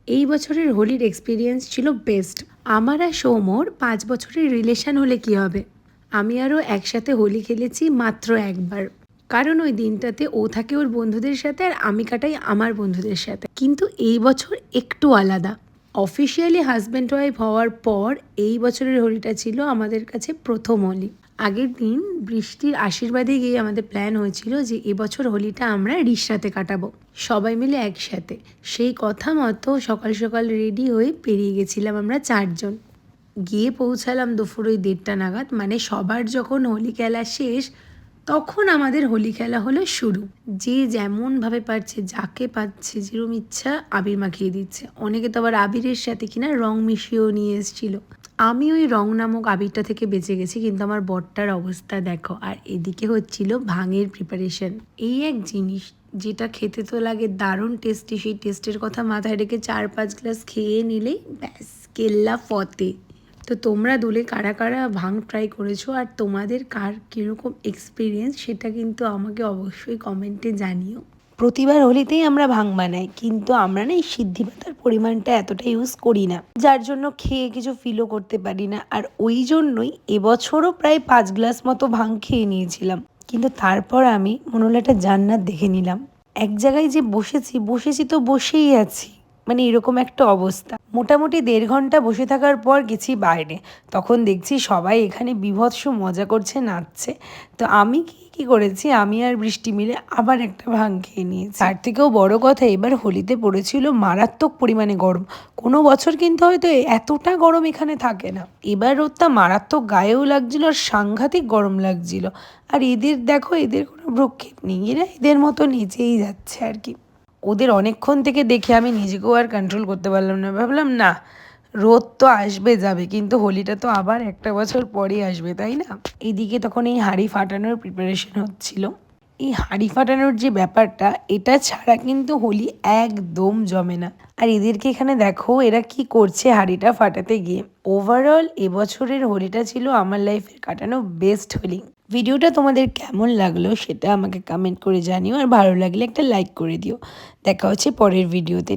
এই বছরের হোলির এক্সপিরিয়েন্স ছিল বেস্ট। আমার আর সৌমর 5 বছরের রিলেশন হলে কি হবে, আমি আরও একসাথে হোলি খেলেছি মাত্র একবার। কারণ ওই দিনটাতে ও থাকে ওর বন্ধুদের সাথে আর আমি কাটাই আমার বন্ধুদের সাথে। কিন্তু এই বছর একটু আলাদা। অফিসিয়ালি হাজব্যান্ড ওয়াইফ হওয়ার পর এই বছরের হোলিটা ছিল আমাদের কাছে প্রথম হোলি। আগের দিন বৃষ্টির আশীর্বাদে গিয়ে আমাদের প্ল্যান হয়েছিল যে এবছর হোলিটা আমরা রিসরাতে কাটাবো, সবাই মিলে একসাথে। সেই কথা মতো সকাল সকাল রেডি হয়ে বেরিয়ে গেছিলাম আমরা 4 জন। গিয়ে পৌঁছালাম দুপুর ওই 1:30 নাগাদ। মানে সবার যখন হোলি খেলা শেষ তখন আমাদের হোলি খেলা হলো শুরু। যে যেমনভাবে পারছে, যাকে পাচ্ছে যেরকম ইচ্ছা আবির মাখিয়ে দিচ্ছে। অনেকে তো আবার আবিরের সাথে কিনা রং মিশিয়েও নিয়ে এসেছিল। আমি ওই রং নামক আবিরটা থেকে বেঁচে গেছি, কিন্তু আমার বরটার অবস্থা দেখো। আর এদিকে হচ্ছিল ভাঙের প্রিপারেশন। এই এক জিনিস যেটা খেতে তো লাগে দারুণ টেস্টি, সেই টেস্টের কথা মাথায় রেখে 4-5 গ্লাস খেয়ে নিলেই ব্যাস কেল্লা ফতে। তো তোমরা দোলে কারা কারা ভাং ট্রাই করেছো আর তোমাদের কার কীরকম এক্সপিরিয়েন্স সেটা কিন্তু আমাকে অবশ্যই কমেন্টে জানিও। প্রতিবার হোলিতেই আমরা ভাং বানাই, কিন্তু আমরা না এই সিদ্ধি পাতার পরিমাণটা এতটা ইউজ করি না, যার জন্য খেয়ে কিছু ফিলও করতে পারি না। আর ওই জন্যই এবছরও প্রায় 5 গ্লাস মতো ভাং খেয়ে নিয়েছিলাম। কিন্তু তারপর আমি মনে হলো একটা জান্নাত দেখে নিলাম। এক জায়গায় যে বসেছি তো বসেই আছি, মানে এরকম একটা অবস্থা। মোটামুটি 1.5 ঘন্টা বসে থাকার পর গেছি বাইরে। তখন দেখছি সবাই এখানে বীভৎস মজা করছে, নাচছে। তো আমি কি করেছি, আমি আর বৃষ্টি মিলে আবার একটা ভাং খেয়ে নিয়েছি। তার থেকেও বড় কথা, এবার হোলিতে পড়েছিল মারাত্মক পরিমাণে গরম। কোনো বছর কিন্তু হয়তো এতটা গরম এখানে থাকে না। এবার রোদটা মারাত্মক গায়েও লাগছিল আর সাংঘাতিক গরম লাগছিল। আর এদের দেখো, এদের কোনো ভ্রুক্ষেপ নেই, এরা এদের মতো নিচেই যাচ্ছে আর কি। ওদের অনেকক্ষণ থেকে দেখে আমি নিজেকেও আর কন্ট্রোল করতে পারলাম না। ভাবলাম না, রোদ তো আসবে যাবে, কিন্তু হোলিটা তো আবার একটা বছর পরেই আসবে, তাই না? এইদিকে তখন এই হাঁড়ি ফাটানোর প্রিপারেশন হচ্ছিল। এই হাঁড়ি ফাটানোর যে ব্যাপারটা, এটা ছাড়া কিন্তু হোলি একদম জমে না। আর এদেরকে এখানে দেখো এরা কি করছে হাঁড়িটা ফাটাতে গিয়ে। ওভারঅল এবছরের হোলিটা ছিল আমার লাইফের কাটানো বেস্ট হোলি। ভিডিওটা তোমাদের কেমন লাগলো সেটা আমাকে কমেন্ট করে জানিও, আর ভালো লাগলে একটা লাইক করে দিও। দেখা হচ্ছে পরের ভিডিওতে।